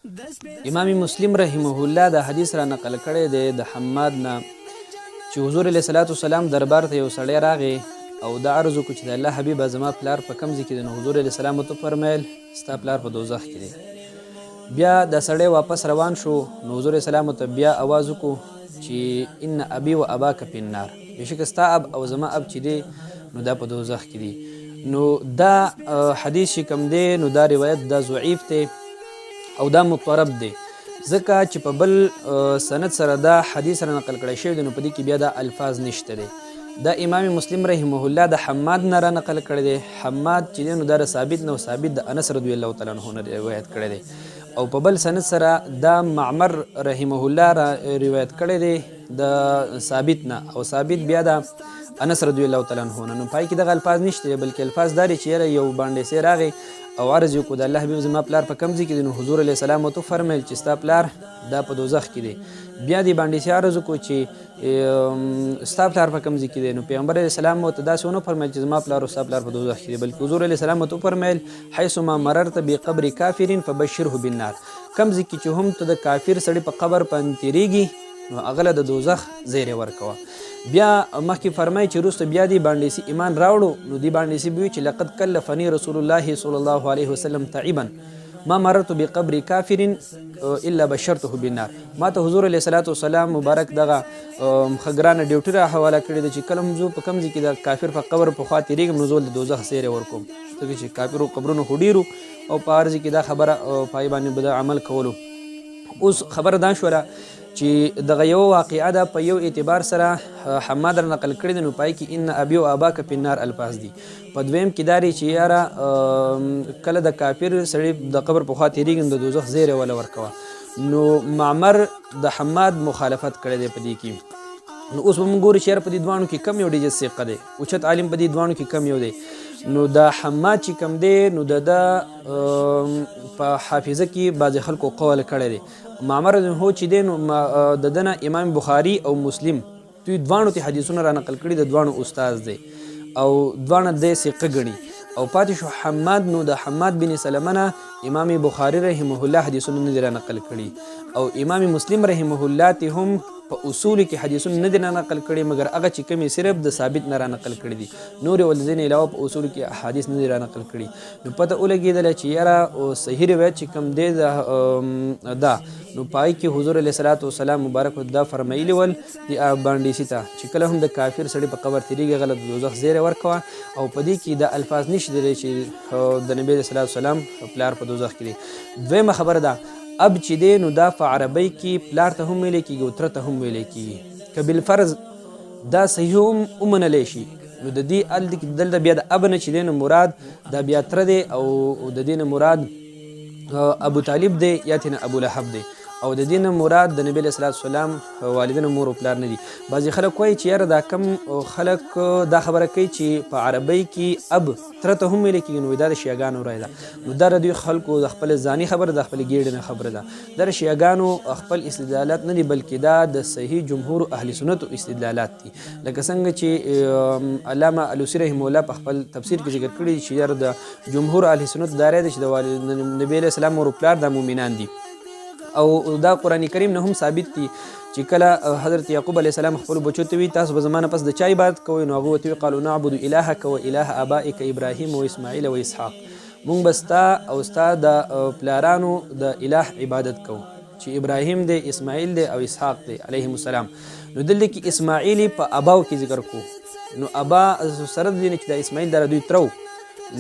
امام مسلم رحمه الله دا حدیث را نقل کړی دی د حماد نه چې حضور علیه صلات وسلام دربار ته یو سړی راغی او دا عرض وکړو چې د الله حبیبه زما پلار په کوم ځای کې دی. نو حضور علیه السلام ورته وفرمیل ستا پلار په دوزخ کې دی. بیا دا سړی واپس روان شو. نو حضور علیه السلام ورته بیا آواز وکړو چې ان ابي و اباک فی النار، بېشکه ستا اب او زما اب چې دی نو دا په دوزخ کې دی. نو دا حدیث چې کوم دی نو دا روایت دا ضعیف دی او دا مضطرب دی، ځکه چې په بل سند سره دا حدیث را نقل کړی شوی دی نو په دې کې بیا دا الفاظ نشته دی. دا امام مسلم رحمه الله د حماد نه را نقل کړی دی. حماد چې دی نو دا ثابت نه و، ثابت د انس رضی الله تعالی عنه نه روایت کړی دی. او په بل سند سره دا معمر رحمه الله را روایت کړی دی د ثابت نه، او ثابت بیا د انس رضی الله تعالی عنه نه. نو پای کې دغه الفاظ نشته دی، بلکې الفاظ دا دي چې یاره یو باندې سي راغی او عرض یې وکړو د الله حبیب زما پلار په کوم ځای کې دی. نو حضور علیه السلام ورته وفرمیل چې ستا پلار دا په دوزخ کې دی. بیا دې باندې سي عرض وکړو چې ستا پلار په کوم ځای کې دی. نو پیغمبر علیه السلام ورته داسې ونه فرمیل چې زما پلار او ستا پلار په دوزخ کې دی، بلکې حضور علیه السلام ورته وفرمیل حیثما مررت بقبر کافر فبشره بالنار، کوم ځای کې چې هم ته د کافر سړي په قبر باندې تېرېږي نو هغه له د دوزخ زیری ورکوه. بیا مخکې فرمایي چې وروسته بیا دې باندې سي ایمان راوړو نو دې باندې سي وایي چې لقد کلفني رسول الله صلی الله علیه وسلم تعبا ما مررت بقبر کافر الا بشرته بالنار. ما ته حضور علیه صلات وسلام مبارک دغه ښه ګرانه ډیوټي را حواله کړې ده چې کله هم زه په کوم ځای کې د کافر په قبر په خوا تېرېږم نو زه د دوزخ سیری ورکوم، ځکه چې کافرو قبرونو خو ډېرو او په هر ځای کې دا خبره پای باندې به د عمل کولو. اوس خبره دا شوله چې دغه یو واقعه ده په یو اعتبار سره حماد را نقل کړی دی نو پای کې ان ابي و اباک فی النار الفاظ دي. په دویم کې دا دی چې یاره کله د کافر سړي د قبر په خوا تېرېږي د دوزخ زیری وله ورکوه. نو معمر د حماد مخالفت کړی دی په دې کې. نو اوس به موږ ګورو چې یاره په دې دواړو کې کم یو ډېر ثقه دی، اوچت عالم په دې دواړو کې کم یو دی. نو د حماد چې کم دی نو د په حافظه کې بعضې خلکو قول کړی دی. معمر هو چې دی نو د ده نه امام بخاري او مسلم دوی دواړو ته حدیثونه را نقل کړي، د دواړو استاذ دی او دواړه دی ثقه ګڼي. او پاتې شو حماد، نو د حماد بن سلمه نه امام بخاري رحمه الله حدیثونه نه دي را نقل کړي او امام مسلم رحمه الله ته هم په اصولو کې حدیثونه نه دي نقل کړي، مګر هغه چې کومې صرف د ثابت نه را نقل کړي دي، نور یې ول د دې نه علاوه په اصولو کې احادیث نه دي را نقل کړي. نو پته ولګېدله چې یاره صحیح روایت چې کوم دی دا نو پای کې حضور علیه صلات وسلام مبارک دا فرمایلي ول د باندې سي ته چې کله هم د کافر سړي په قبر تېرېږي هغه له د دوزخ زیری ورکوه. او په دې کې دا الفاظ نشته دی چې د نبي علیه صلات وسلام پلار په دوزخ کې دی. دویمه خبره ده اب چې دی نو دا په عربۍ کې پلار ته هم ویلی کېږي او تره ته هم ویلی کېږي، که بالفرض دا صحیح هم ومنلی شي نو د دې دلته بیا د اب نه چې دی نو مراد دا بیا تره دی او د دې نه مراد ابو طالب دی یا تېنه ابو لهب دی او د دې نه مراد د نبي علیه صلات وسلام والدین مور او پلار نه دي. بعضې خلک وایي چې یاره دا کم خلک دا خبره کوي چې په عربۍ کې اب تره ته هم ویلی کېږي نو دا د شیعګانو رایه ده. نو دا د دوی خلکو د خپل ځاني خبره د خپل ګېډې نه خبره ده، دا د شیعګانو خپل استدلالات نه دي بلکې دا د صحیح جمهور اهل سنتو استدلالات دي. لکه څنګه چې علامه الوسي رحمه الله په خپل تفسیر کې ذکر کړي چې یاره د جمهور اهل سنتو دا رایه ده چې د نبي علیه السلام مور او پلار دا مؤمنان دي. او دا قرآن کریم نه هم ثابت دي چې کله حضرت یعقوب علیه السلام خپلو بچو ته وي تاسو به زما نه پس د چا عبادت کوئ نو هغوی ورته ویل قالو نعبد الهک و اله آبائک ابراهیم و اسماعیل و اسحاق، مونږ به ستا او ستا د پلارانو د اله عبادت کوو چې ابراهیم دی، اسماعیل دی او اسحاق دی علیهم السلام. نو دلته کې اسماعیل په اباو کې ذکر کو. نو ابا سره د دې نه چې د اسماعیل دا دوی ترو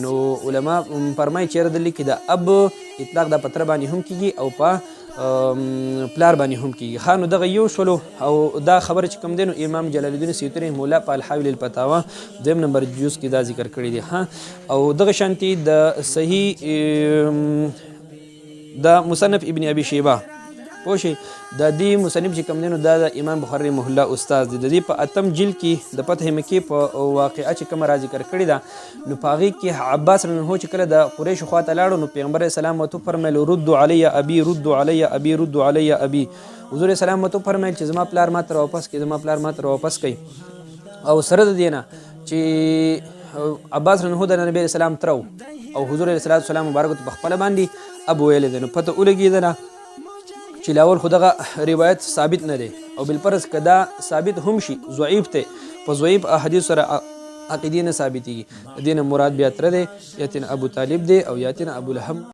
نو علما فرمایي چې دلته کې د اب اطلاق د پتر باندې هم کېږي او په پلار باندې هم کېږي. نو دغه یو شولو او دا خبره چې کوم دی نو امام جلال الدین سیوطي رحمه الله په الحاوی الفتاوا دویم نمبر جز کې دا ذکر کړی دی. او دغه شانتي د صحیح د مصنف ابن ابي شیبه پوه شئ د دې مصنف چې کوم دی نو دا د امام بخاري رحمه الله استاد دی. د دې په اتم جلد کې د فتح مکې په واقعه چې کومه را ذکر کړې ده نو په هغې کې عباس رضی الله چې کله د قریشو خوا ته لاړو نو پیغمبر علیه السلام ورته وفرمیل ردو علی ابي ردو علی ابي ردو علی ابي. حضور السلام ورته وفرمیل چې زما پلار ما ته راواپس کړي، زما پلار ما ته راواپس کړي. او سره د دې نه چې عباس رضی الله د نبي علیه السلام ترو او حضور علیه السلام مبارک ته په خپله باندې اب ویلی دی. نو پته ولګېدله چې لاول خو دغه روایت ثابت نه دی او بالفرض که دا ثابت هم شي ضعیف دی په ضعیف احادیث سره عقیدې نه ثابتېږي د دې نه مراد بیا تره دی یا تېنه ابو طالب دی او یا تېنه ابولهب